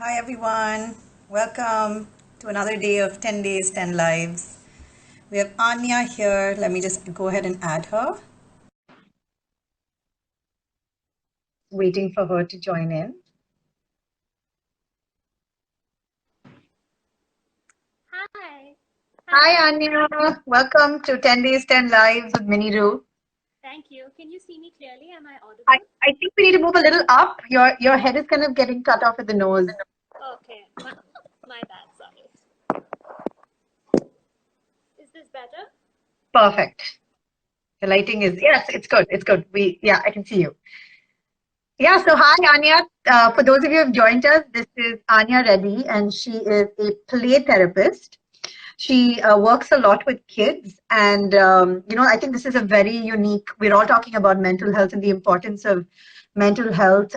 Hi everyone, welcome to another day of 10 Days, 10 Lives. We have Anya here. Let me just go ahead and add her. Waiting for her to join in. Hi. Hi Anya, welcome to 10 Days, 10 Lives with MiniRoo. Thank you. Can you see me clearly? Am I I, audible? I think we need to move a little up. Your head is kind of getting cut off at the nose. Okay. My bad. Sorry. Is this better? Perfect. The lighting is, yes, it's good. It's good. I can see you. Yeah, so hi Anya. For those of you who have joined us, this is Anya Reddy, and she is a play therapist. She works a lot with kids, and I think this is a very unique. We're all talking about mental health and the importance of mental health,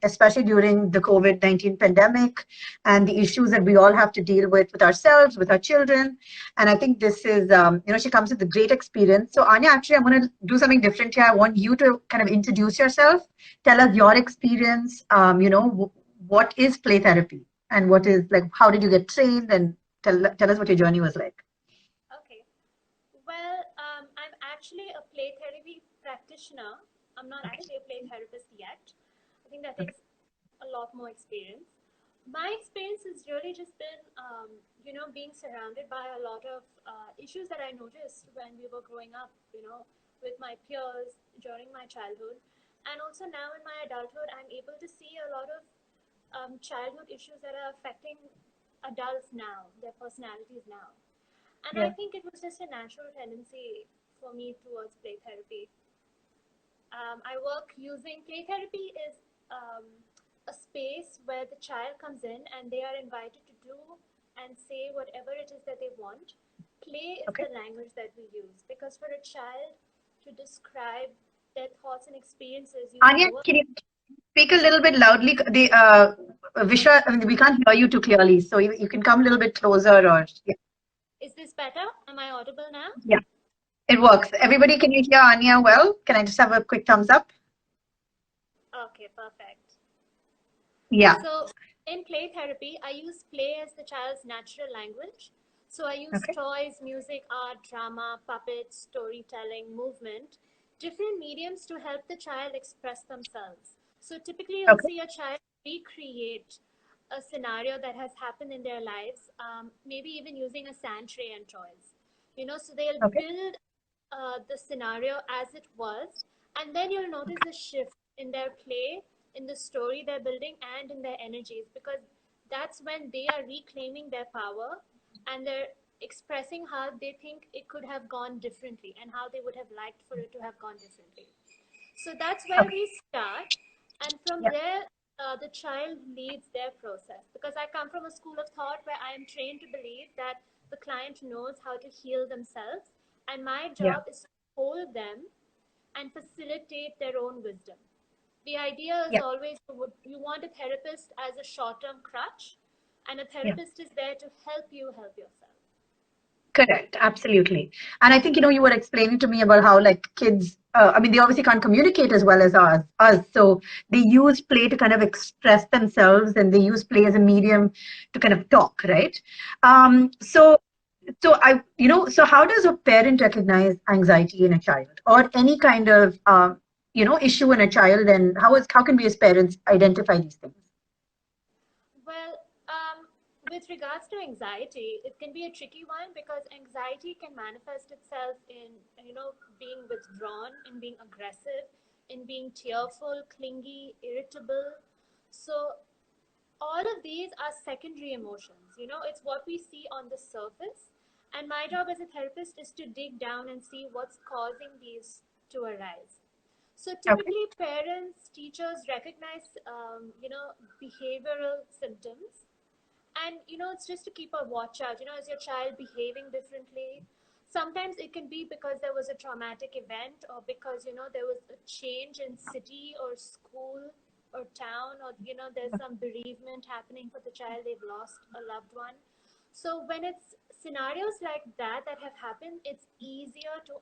especially during the COVID-19 pandemic and the issues that we all have to deal with ourselves, with our children. And I think this is, she comes with a great experience. So Anya, actually, I'm going to do something different here. I want you to kind of introduce yourself, tell us your experience. What is play therapy, and what is like? How did you get trained, and tell us what your journey was like. Okay. Well, I'm actually a play therapy practitioner. I'm not Okay. actually a play therapist yet. I think that Okay. takes a lot more experience. My experience has really just been, being surrounded by a lot of issues that I noticed when we were growing up, with my peers during my childhood. And also now in my adulthood, I'm able to see a lot of childhood issues that are affecting adults now, their personalities now. And I Yeah. think it was just a natural tendency for me towards play therapy. I work using play therapy is a space where the child comes in and they are invited to do and say whatever it is that they want. Play is Okay. the language that we use because for a child to describe their thoughts and experiences using Anya, words. can you speak a little bit loudly? Vishwa, I mean, we can't hear you too clearly, so you can come a little bit closer, or yeah, Is this better? Am I audible now? yeah, it works. Everybody, can you hear Anya well? Can I just have a quick thumbs up? Okay, perfect. Yeah. So in play therapy, I use play as the child's natural language. So I use Okay. toys, music, art, drama, puppets, storytelling, movement, different mediums to help the child express themselves. So typically, you'll Okay. see a child recreate a scenario that has happened in their lives, maybe even using a sand tray and toys. So they'll Okay. build the scenario as it was, and then you'll notice a shift in their play, in the story they're building, and in their energies, because that's when they are reclaiming their power and they're expressing how they think it could have gone differently and how they would have liked for it to have gone differently. So that's where Okay. we start. And from Yeah. there, the child leads their process. Because I come from a school of thought where I am trained to believe that the client knows how to heal themselves. And my Yeah. job is to hold them and facilitate their own wisdom. The idea is Yeah. always you want a therapist as a short term crutch, and a Yeah. therapist is there to help you help yourself. Correct, absolutely. And I think, you were explaining to me about how like kids, I mean, they obviously can't communicate as well as us. So they use play to kind of express themselves, and they use play as a medium to kind of talk, right? So, so how does a parent recognize anxiety in a child or any kind of, issue in a child, and how can we as parents identify these things? Well, with regards to anxiety, it can be a tricky one because anxiety can manifest itself in, being withdrawn, in being aggressive, in being tearful, clingy, irritable. So all of these are secondary emotions. It's what we see on the surface. And my job as a therapist is to dig down and see what's causing these to arise. So Okay. typically, parents, teachers recognize, behavioral symptoms, and it's just to keep a watch out. Is your child behaving differently? Sometimes it can be because there was a traumatic event, or because there was a change in city or school or town, or there's some bereavement happening for the child, they've lost a loved one. So when it's scenarios like that that have happened, it's easier to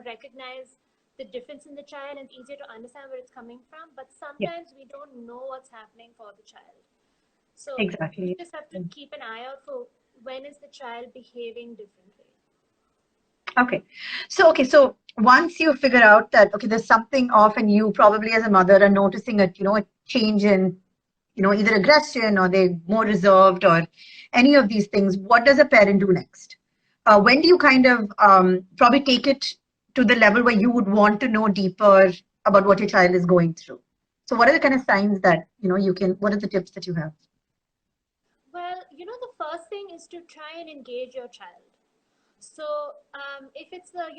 recognize the difference in the child, and it's easier to understand where it's coming from. But Yeah. sometimes we don't know what's happening for the child. So we Exactly. just have to keep an eye out for when is the child behaving differently. Okay. So once you figure out that, okay, there's something off and you probably as a mother are noticing a change in, either aggression or they're more reserved or any of these things, what does a parent do next? When do you kind of probably take it to the level where you would want to know deeper about what your child is going through? So what are the kind of signs that, what are the tips that you have? Well, the first thing is to try and engage your child. So, if it's the,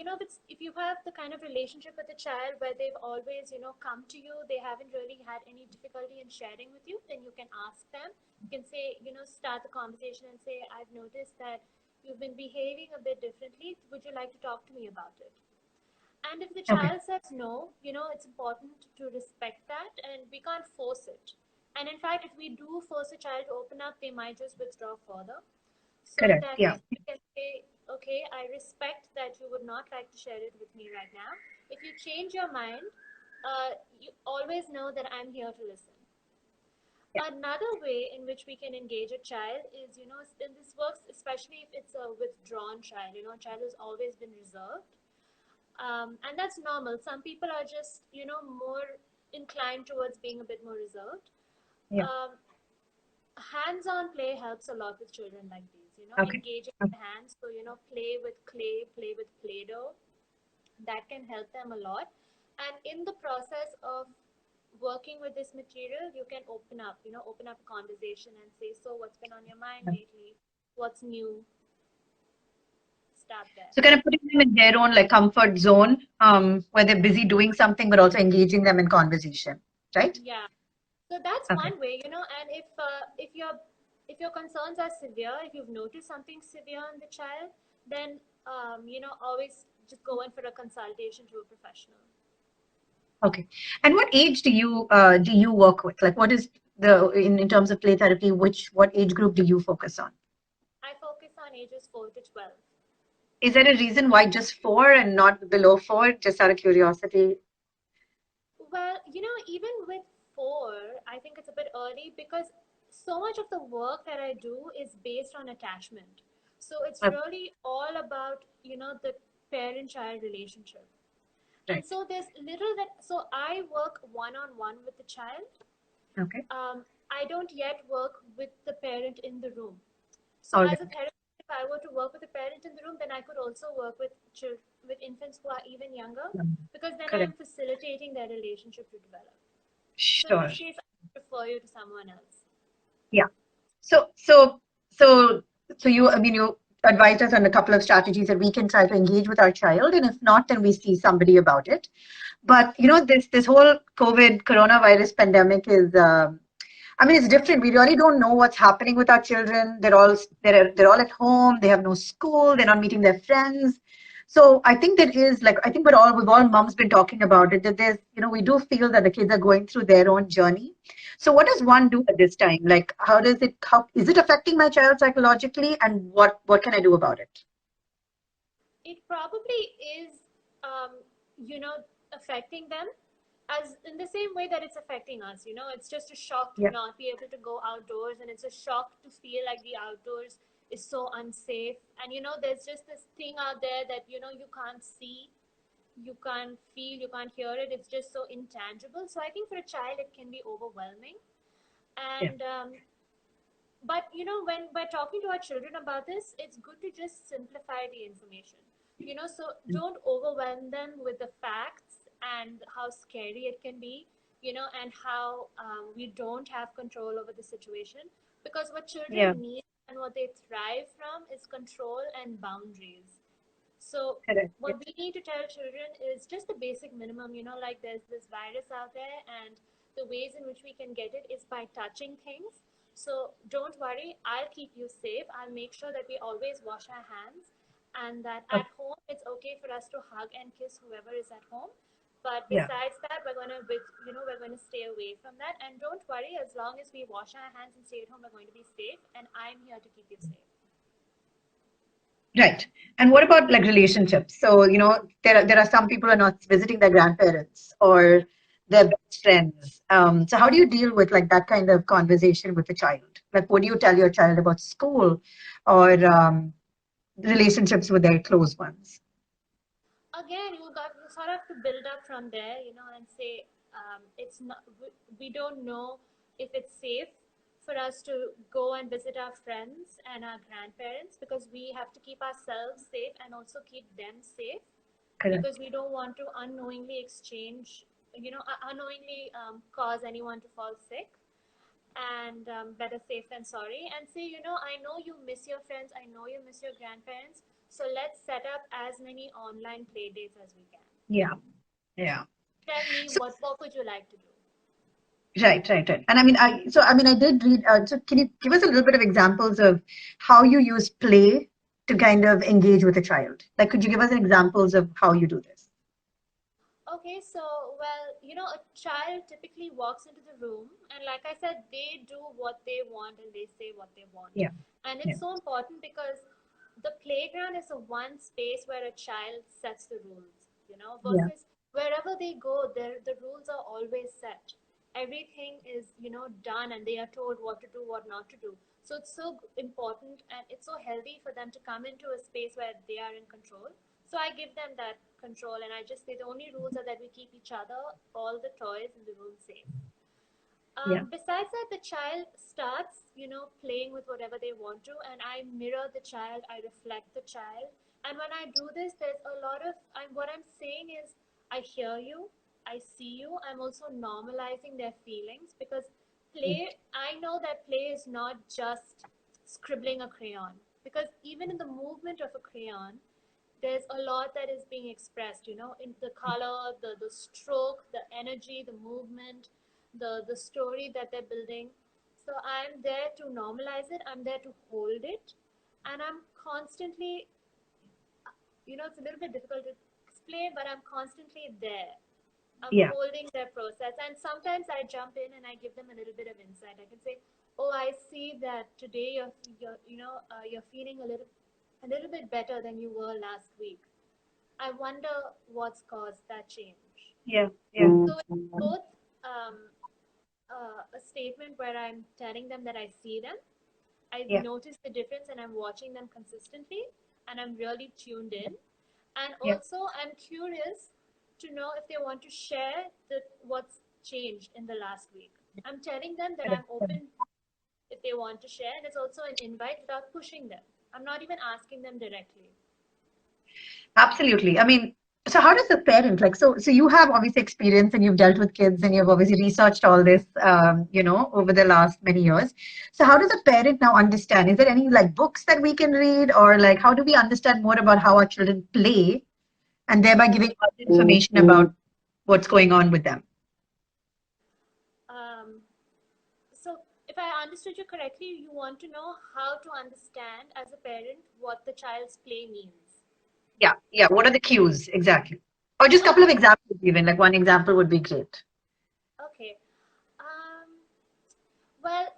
if you have the kind of relationship with the child where they've always, come to you, they haven't really had any difficulty in sharing with you, then you can ask them. You can say, start the conversation and say, I've noticed that you've been behaving a bit differently. Would you like to talk to me about it? And if the Okay. child says no, it's important to respect that and we can't force it. And in fact, if we do force a child to open up, they might just withdraw further. So in Correct. that Yeah. case, we can say, okay, I respect that you would not like to share it with me right now. If you change your mind, you always know that I'm here to listen. Yeah. Another way in which we can engage a child is, and this works especially if it's a withdrawn child, a child who's always been reserved. And that's normal. Some people are just, more inclined towards being a bit more reserved. Yeah. Um, Hands-on play helps a lot with children like these, Okay. engaging Okay. the hands. So, play with clay, play with Play-Doh. That can help them a lot. And in the process of working with this material, you can open up a conversation and say, so what's been on your mind lately? What's new? Start there. So kind of putting them in their own like comfort zone, where they're busy doing something, but also engaging them in conversation, right? Yeah. So that's Okay. one way, and if your concerns are severe, if you've noticed something severe in the child, then always just go in for a consultation to a professional. Okay. And what age do you work with? Like, what is in terms of play therapy? What age group do you focus on? I focus on ages 4 to 12. Is there a reason why just 4 and not below 4? Just out of curiosity. Well, even with 4, I think it's a bit early because so much of the work that I do is based on attachment. So it's Uh, really all about, the parent-child relationship. And right. so there's little that, so I work one-on-one with the child. Okay. I don't yet work with the parent in the room. So All as a right. therapist, if I were to work with a parent in the room, then I could also work with with infants who are even younger, because then I'm Correct. facilitating their relationship to develop. So in Sure. this case, I refer you to someone else. Yeah. So, so, so, so you advised us on a couple of strategies that we can try to engage with our child, and if not, then we see somebody about it. But this whole COVID coronavirus pandemic is, I mean, it's different. We really don't know what's happening with our children. They're all at home. They have no school. They're not meeting their friends. So I think there is like I think we've all moms been talking about it that there's we do feel that the kids are going through their own journey. So what does one do at this time? Like how is it affecting my child psychologically, and what can I do about it? It probably is, um, you know, affecting them as in the same way that it's affecting us. It's just a shock to Yeah, not be able to go outdoors, and it's a shock to feel like the outdoors is so unsafe. And there's just this thing out there that you can't see, you can't feel, you can't hear it. It's just so intangible. So I think for a child, it can be overwhelming. yeah, And but when we're talking to our children about this, it's good to just simplify the information. So don't overwhelm them with the facts and how scary it can be, and how we don't have control over the situation, because what yeah. children need and what they thrive from is control and boundaries. So Correct. Yeah, what we need to tell children is just the basic minimum, like there's this virus out there, and the ways in which we can get it is by touching things. So don't worry, I'll keep you safe. I'll make sure that we always wash our hands, and that okay, at home it's okay for us to hug and kiss whoever is at home. But yeah. besides that, we're going to stay away from that. And don't worry, as long as we wash our hands and stay at home, we're going to be safe, and I'm here to keep you safe. Right. And what about like relationships? So, there are some people who are not visiting their grandparents, or their best friends. So how do you deal with like that kind of conversation with a child? Like, what do you tell your child about school or relationships with their close ones? Again, you sort of have to build up from there, and say, it's not we don't know if it's safe for us to go and visit our friends and our grandparents, because we have to keep ourselves safe and also keep them safe, Correct. because we don't want to unknowingly exchange, unknowingly cause anyone to fall sick. And better safe than sorry. And say, I know you miss your friends, I know you miss your grandparents, so let's set up as many online play dates as we can. Yeah. Yeah. Tell me, So what would you like to do? right, right, right. And I mean, I did read. So, can you give us a little bit of examples of how you use play to kind of engage with a child? Like, could you give us examples of how you do this? Okay, so, well, a child typically walks into the room, and like I said, they do what they want and they say what they want. Yeah, And yeah, it's so important because the playground is a one space where a child sets the rules, yeah, versus wherever they go, the rules are always set. Everything is, done, and they are told what to do, what not to do. So it's so important and it's so healthy for them to come into a space where they are in control. So I give them that control, and I just say the only rules are that we keep each other, all the toys in the room safe. yeah, Besides that, the child starts, playing with whatever they want to, and I mirror the child, I reflect the child. And when I do this, there's a lot of, what I'm saying is, I hear you, I see you, I'm also normalizing their feelings, because I know that play is not just scribbling a crayon, because even in the movement of a crayon, there's a lot that is being expressed, in the color, the stroke, the energy, the movement, the story that they're building. So I'm there to normalize it, I'm there to hold it, and I'm constantly, it's a little bit difficult to explain, but I'm constantly there. I'm yeah, holding their process, and sometimes I jump in and I give them a little bit of insight. I can say, "Oh, I see that today you're feeling a little bit better than you were last week. I wonder what's caused that change." yeah, yeah, So it's both um, a statement where I'm telling them that I see them, I yeah, notice the difference, and I'm watching them consistently, and I'm really tuned in. And yeah. also, I'm curious to know if they want to share what's changed in the last week. I'm telling them that Correct, I'm correct. open if they want to share, and it's also an invite without pushing them. I'm not even asking them directly. Absolutely. I mean, so how does the parent like so you have obviously experience and you've dealt with kids and you've obviously researched all this over the last many years. So how does a parent now understand? Is there any like books that we can read or like how do we understand more about how our children play and thereby giving us information about what's going on with them? Um, so, if I understood you correctly, you want to know how to understand as a parent what the child's play means. Yeah, yeah. What are the cues exactly? Or just a couple of Okay, examples even. Like one example would be great. okay. Um, well,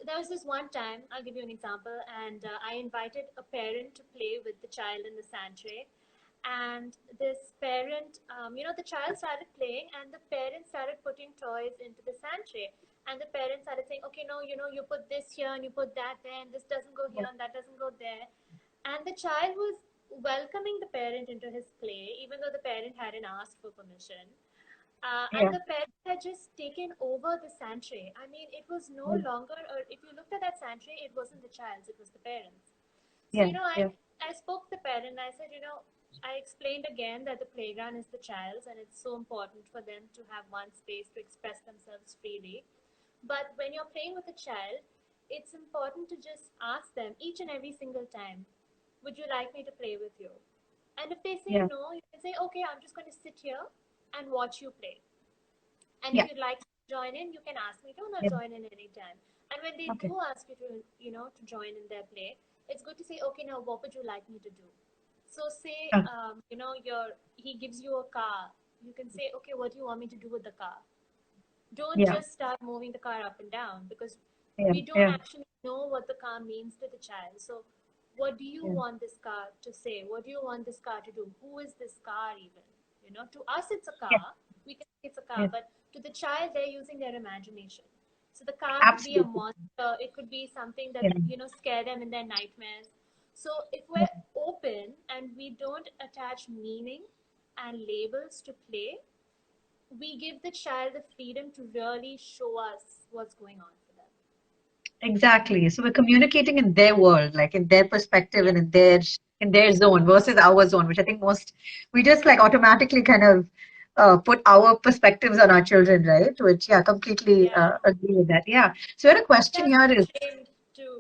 there was this one time, I'll give you an example, and I invited a parent to play with the child in the sand tray. And this parent, the child started playing, and the parent started putting toys into the sand tray. And the parent started saying, okay, no, you put this here and you put that there, and this doesn't go here Yeah, and that doesn't go there. And the child was welcoming the parent into his play, even though the parent hadn't asked for permission. And yeah, the parent had just taken over the sand tray. I mean, it was no yeah, longer, or if you looked at that sand tray, it wasn't the child's, it was the parents. So, yeah, yeah, I spoke to the parent and I said, I explained again that the playground is the child's, and it's so important for them to have one space to express themselves freely. But when you're playing with a child, it's important to just ask them each and every single time, would you like me to play with you? And if they say yeah, no, you can say, okay, I'm just going to sit here and watch you play. And if yeah, you'd like to join in, you can ask me to, and I'll yeah. join in anytime. And when they Okay. do ask you to, to join in their play, it's good to say, okay, now what would you like me to do? So say, Oh, he gives you a car. You can say, okay, what do you want me to do with the car? Don't yeah, just start moving the car up and down, because yeah, we don't yeah, actually know what the car means to the child. So what do you yeah, want this car to say? What do you want this car to do? Who is this car even? To us, it's a yeah, car. we can say it's a car, Yes. but to the child, they're using their imagination. So the car could be a Absolutely. monster, it could be something that, Yeah. scare them in their nightmares. So if Yeah. we're open and we don't attach meaning and labels to play, we give the child the freedom to really show us what's going on for them. Exactly. So we're communicating in their world, like in their perspective Yeah, and in their zone versus our zone, which I think most we just like automatically kind of put our perspectives on our children, right? Which yeah, completely yeah. agree with that. Yeah. So I had a question They're here is trained to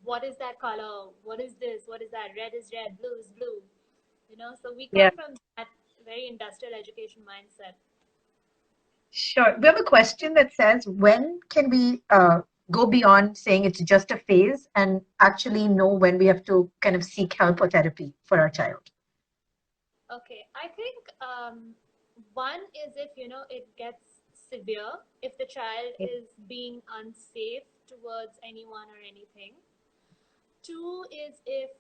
what is that color? What is this? What is that? Red is red, blue is blue. So we yeah, come from that very industrial education mindset. sure. We have a question that says, when can we go beyond saying it's just a phase and actually know when we have to kind of seek help or therapy for our child? Okay, I think one is if it gets severe, if the child Yeah. is being unsafe towards anyone or anything. Two is if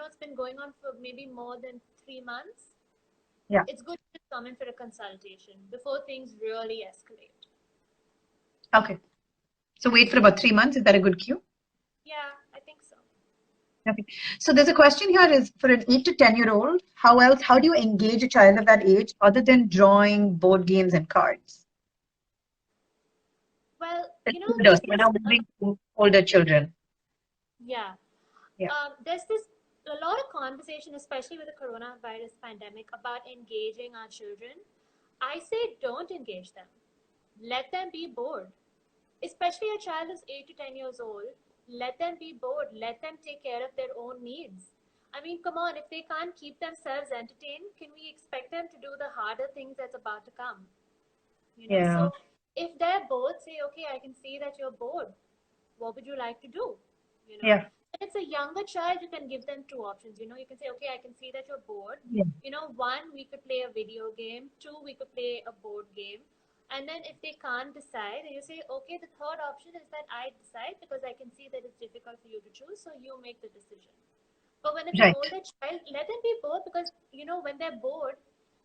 it's been going on for maybe more than 3 months. Yeah. It's good to come in for a consultation before things really escalate. Okay. So wait for about 3 months. Is that a good cue? Yeah, I think so. Okay. So there's a question here is for an 8 to 10-year-old, how do you engage a child of that age other than drawing, board games, and cards? Well, It's older, so there's we're this now moving to older children. yeah. Yeah. There's this a lot of conversation, especially with the coronavirus pandemic, about engaging our children. I say don't engage them. Let them be bored. Especially a child who's 8 to 10 years old. Let them be bored. Let them take care of their own needs. I mean, come on, if they can't keep themselves entertained, can we expect them to do the harder things that's about to come? Yeah. So if they're bored, say, okay, I can see that you're bored. What would you like to do? You know, Yeah. if it's a younger child, you can give them two options. You can say, okay, I can see that you're bored. Yeah. One, we could play a video game. Two, we could play a board game. And then if they can't decide, you say, okay, the third option is that I decide because I can see that it's difficult for you to choose, so you make the decision. But when it's an Right. older child, let them be bored because, when they're bored,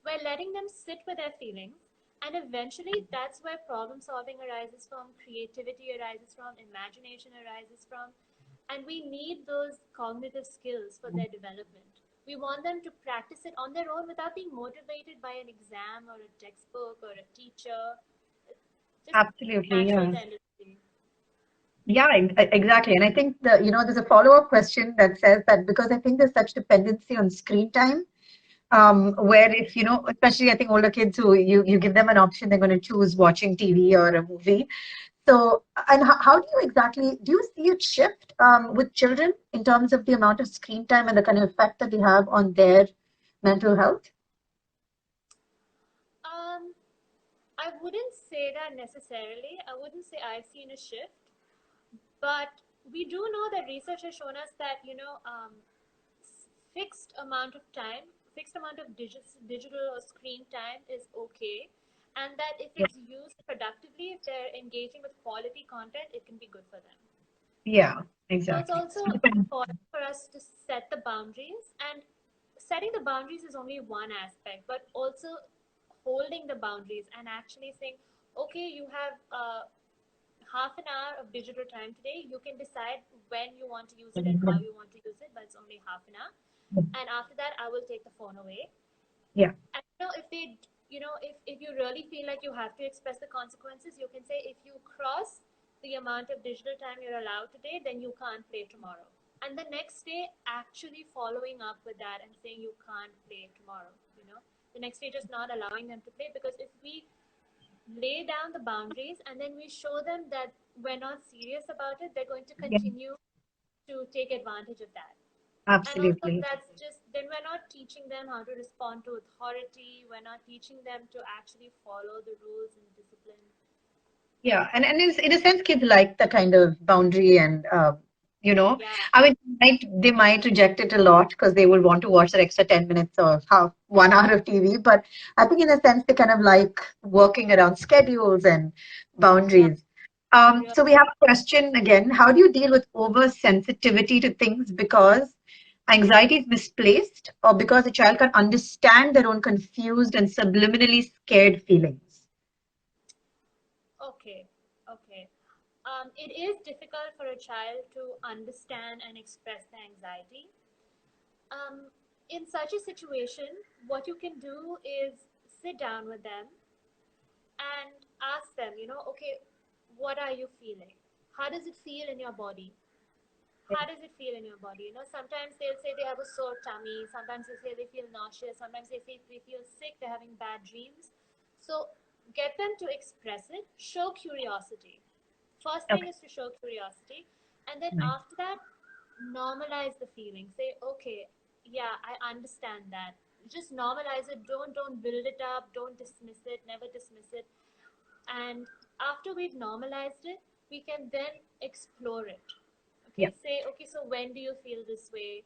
we're letting them sit with their feelings. And eventually, that's where problem solving arises from, creativity arises from, imagination arises from. And we need those cognitive skills for their development. We want them to practice it on their own without being motivated by an exam or a textbook or a teacher. Just Absolutely. natural Yeah. tendency. Yeah, exactly. And I think there's a follow-up question that says that because I think there's such dependency on screen time, where if, especially I think older kids who you give them an option, they're going to choose watching TV or a movie. So, and how do you exactly, do you see it shift with children in terms of the amount of screen time and the kind of effect that they have on their mental health? Um, I wouldn't say that necessarily. I wouldn't say I've seen a shift, but we do know that research has shown us that fixed amount of time, fixed amount of digital or screen time is okay, and that if Yeah, it's used productively, if they're engaging with quality content, it can be good for them. yeah, So it's exactly. also So it depends. important for us to set the boundaries, and setting the boundaries is only one aspect, but also holding the boundaries and actually saying, okay, you have half an hour of digital time today. You can decide when you want to use it and how you want to use it, but it's only half an hour. And after that, I will take the phone away. Yeah, And if they, if you really feel like you have to express the consequences, you can say if you cross the amount of digital time you're allowed today, then you can't play tomorrow. And the next day, actually following up with that and saying you can't play tomorrow. The next day, just not allowing them to play, because if we lay down the boundaries and then we show them that we're not serious about it, they're going to yeah, continue to take advantage of that. And also, absolutely. that's just, then we're not teaching them how to respond to authority, we're not teaching them to actually follow the rules and discipline. Yeah, and in a sense, kids like the kind of boundary and Yeah, I mean, they might reject it a lot because they will want to watch that extra 10 minutes or half 1 hour of TV. But I think in a sense, they kind of like working around schedules and yeah, boundaries. really. So we have a question again. How do you deal with oversensitivity to things? Because anxiety is misplaced or because the child can understand their own confused and subliminally scared feelings? Okay, okay. It is difficult for a child to understand and express their anxiety. Um, in such a situation, what you can do is sit down with them and ask them, okay, what are you feeling? How does it feel in your body? How does it feel in your body? Sometimes they'll say they have a sore tummy. Sometimes they say they feel nauseous. Sometimes they say they feel sick. They're having bad dreams. So get them to express it. Show curiosity. First thing Okay. is to show curiosity. And then Right. after that, normalize the feeling. Say, okay, yeah, I understand that. Just normalize it. Don't build it up. Don't dismiss it. Never dismiss it. And after we've normalized it, we can then explore it. Yeah. Okay, say, okay, so when do you feel this way,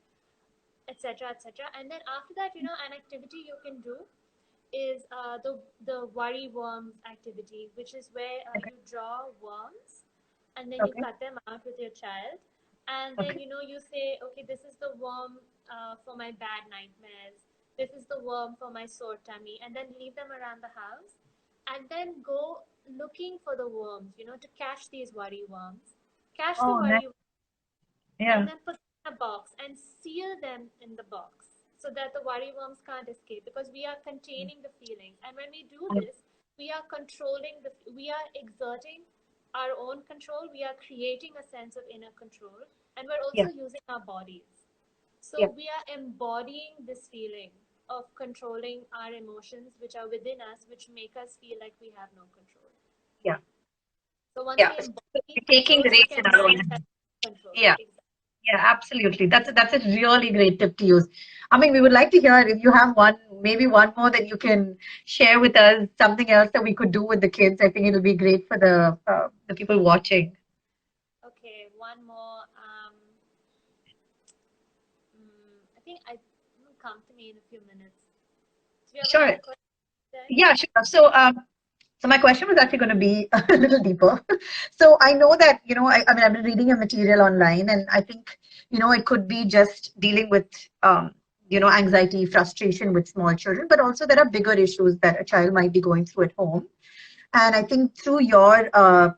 etc., etc. And then after that, an activity you can do is the worry worms activity, which is where Okay. you draw worms and then you Okay. cut them out with your child, and then Okay. you say, okay, this is the worm for my bad nightmares, this is the worm for my sore tummy, and then leave them around the house, and then go looking for the worms, to catch these worry worms, catch the Oh, nice. worry, and Yeah. then put them in a box and seal them in the box so that the worry worms can't escape, because we are containing the feelings, and when we do Mm. this, we are exerting our own control, we are creating a sense of inner control, and we're Yeah. also using our bodies, Yeah. so we are embodying this feeling of controlling our emotions which are within us, which make us feel like we have no control. Yeah. So once Yeah. we So embody we're taking the those, we reins can in our own manifest hands. control. Yeah. Exactly. Yeah, absolutely. That's a really great tip to use. I mean, we would like to hear if you have one, maybe one more that you can share with us, something else that we could do with the kids. I think it'll be great for the people watching. Okay, one more. I think I will come to me in a few minutes. Do you have Sure. another question then? Yeah, sure. So my question was actually going to be a little deeper. So I know that, I mean, I've been reading your material online, and I think, it could be just dealing with, anxiety, frustration with small children, but also there are bigger issues that a child might be going through at home. And I think through your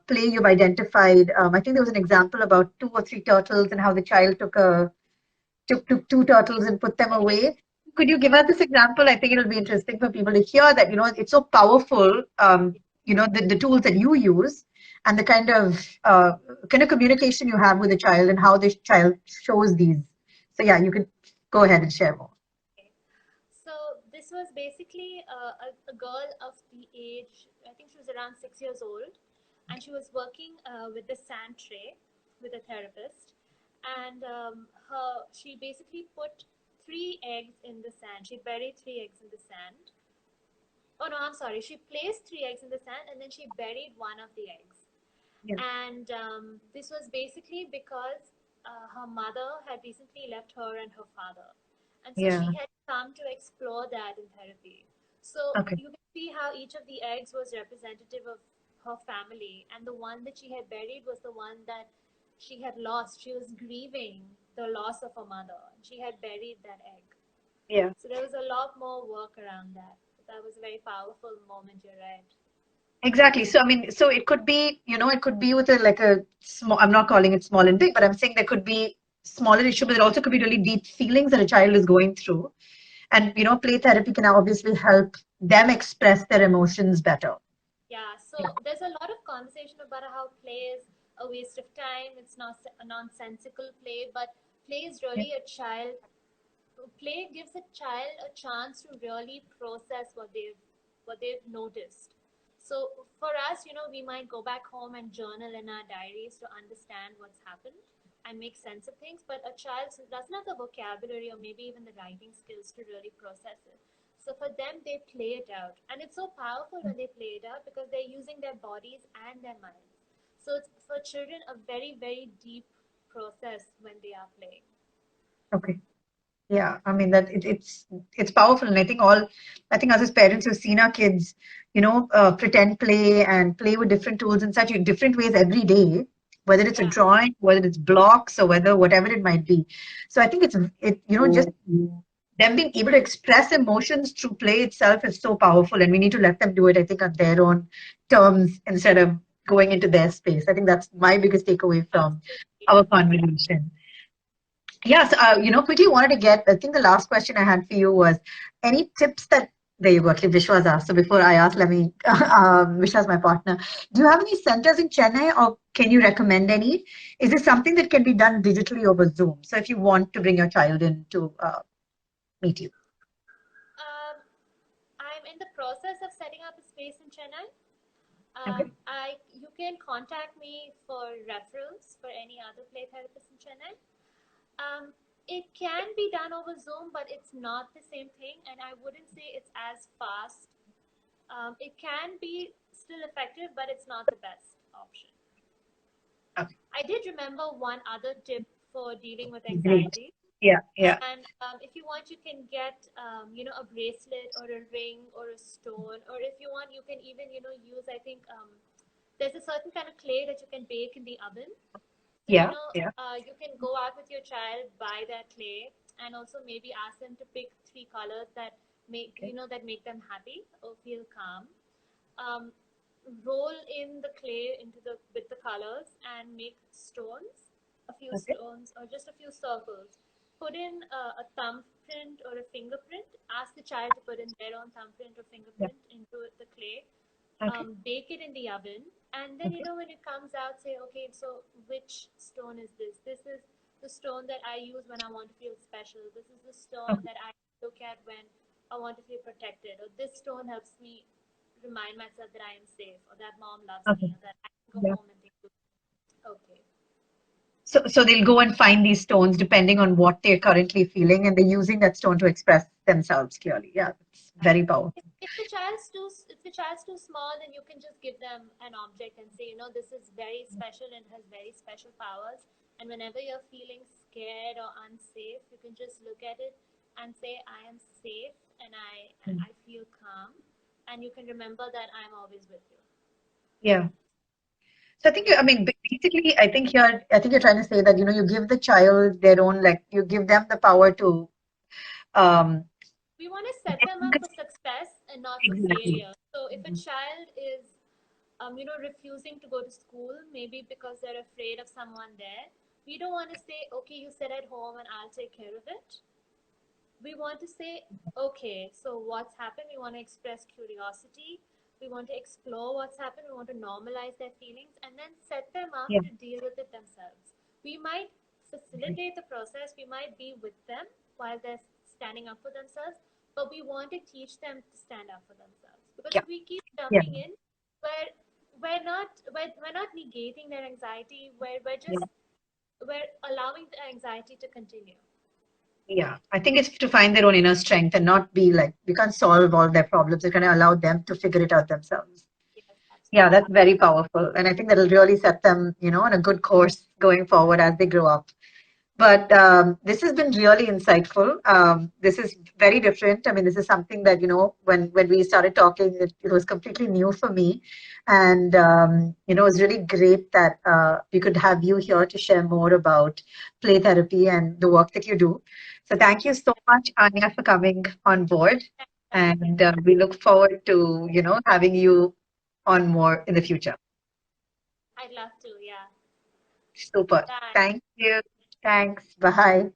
play, you've identified, I think there was an example about two or three turtles and how the child took two turtles and put them away. Could you give us this example? I think it'll be interesting for people to hear that, it's so powerful, the tools that you use and the kind of communication you have with the child and how this child shows these. So yeah, you could go ahead and share more. Okay. So this was basically a girl of the age, I think she was around 6 years old, and she was working with the sand tray with a therapist, and she basically put three eggs in the sand. She buried three eggs in the sand. Oh no, I'm sorry. She placed three eggs in the sand and then she buried one of the eggs. Yeah. And this was basically because her mother had recently left her and her father. And so she Yeah. had come to explore that in therapy. So Okay. you can see how each of the eggs was representative of her family. And the one that she had buried was the one that she had lost. She was grieving the loss of her mother. She had buried that egg. Yeah. So there was a lot more work around that. That was a very powerful moment, you're right. Exactly. So I mean, so it could be, it could be with like a small, I'm not calling it small and big, but I'm saying there could be smaller issue, but there also could be really deep feelings that a child is going through. And, play therapy can obviously help them express their emotions better. Yeah, Yeah. so there's a lot of conversation about how play is a waste of time, it's not a nonsensical play, but play is Yeah. really a child. Play gives a child a chance to really process what they've noticed. So for us, we might go back home and journal in our diaries to understand what's happened and make sense of things, but a child doesn't have the vocabulary or maybe even the writing skills to really process it. So for them, they play it out, and it's so powerful when they play it out because they're using their bodies and their minds. So it's for children a very, very deep process when they are playing. Okay. Yeah. I mean that it's powerful, and I think us as parents who've seen our kids, pretend play and play with different tools in such different ways every day. whether it's a Yeah. drawing, whether it's blocks, or whether whatever it might be. So I think just them being able to express emotions through play itself is so powerful, and we need to let them do it, I think, on their own terms instead of going into their space. I think that's my biggest takeaway from Absolutely. our conversation. Yes, quickly wanted to get, I think the last question I had for you was any tips that, there you go, actually Vishwa's asked. So before I ask, let me, Vishwa's my partner. Do you have any centers in Chennai or can you recommend any? Is this something that can be done digitally over Zoom? So if you want to bring your child in to meet you. Um, I'm in the process of setting up a space in Chennai. Okay. You can contact me for referrals for any other play therapist in Chennai. Um, it can be done over Zoom, but it's not the same thing, and I wouldn't say it's as fast. It can be still effective, but it's not the best option. Okay. I did remember one other tip for dealing with Great. anxiety. Yeah, yeah. And if you want, you can get, a bracelet or a ring or a stone, or if you want, you can even, use, I think, there's a certain kind of clay that you can bake in the oven. So, Yeah, yeah. you can go out with your child, buy that clay, and also maybe ask them to pick three colors that Okay. that make them happy or feel calm. Um, Roll in the clay into the with the colors and make stones, a few Okay. stones or just a few circles. Put in a thumbprint or a fingerprint. Ask the child to put in their own thumbprint or Yeah. fingerprint into the clay. Okay. Bake it in the oven, and then Okay. when it comes out, say, okay, so which stone is this? This is the stone that I use when I want to feel special. This is the stone Okay. that I look at when I want to feel protected, or this stone helps me remind myself that I am safe, or that mom loves Okay. me, or that I can go Yeah. home and think, okay, So they'll go and find these stones depending on what they're currently feeling, and they're using that stone to express themselves clearly. Yeah, it's very powerful. if the child's too small, then you can just give them an object and say, this is very special and has very special powers. And whenever you're feeling scared or unsafe, you can just look at it and say, I am safe and I feel calm. And you can remember that I'm always with you. Yeah. So I think I mean, basically, I think you're trying to say that, you give the child their own, like, you give them the power to, um, We want to set them up for success and not for exactly. failure. So if a child is refusing to go to school, maybe because they're afraid of someone there, we don't want to say, okay, you sit at home and I'll take care of it. We want to say, okay, so what's happened? We want to express curiosity. We want to explore what's happened. We want to normalize their feelings and then set them up Yeah. to deal with it themselves. We might facilitate the process. We might be with them while they're standing up for themselves, but we want to teach them to stand up for themselves. Because Yeah. if we keep Yeah. jumping in, we're not negating their anxiety. Yeah. We're allowing the anxiety to continue. Yeah. I think it's to find their own inner strength and not be like, we can't solve all their problems. We're going to allow them to figure it out themselves. Yes, Yeah, absolutely. that's very powerful. And I think that'll really set them, on a good course going forward as they grow up. But this has been really insightful. This is very different. I mean, this is something that, when we started talking, it was completely new for me. And, it was really great that we could have you here to share more about play therapy and the work that you do. So thank you so much, Anya, for coming on board. Thanks for having And me. we look forward to, having you on more in the future. I'd love to, yeah. Super. Bye. Thank you. Thanks. Bye.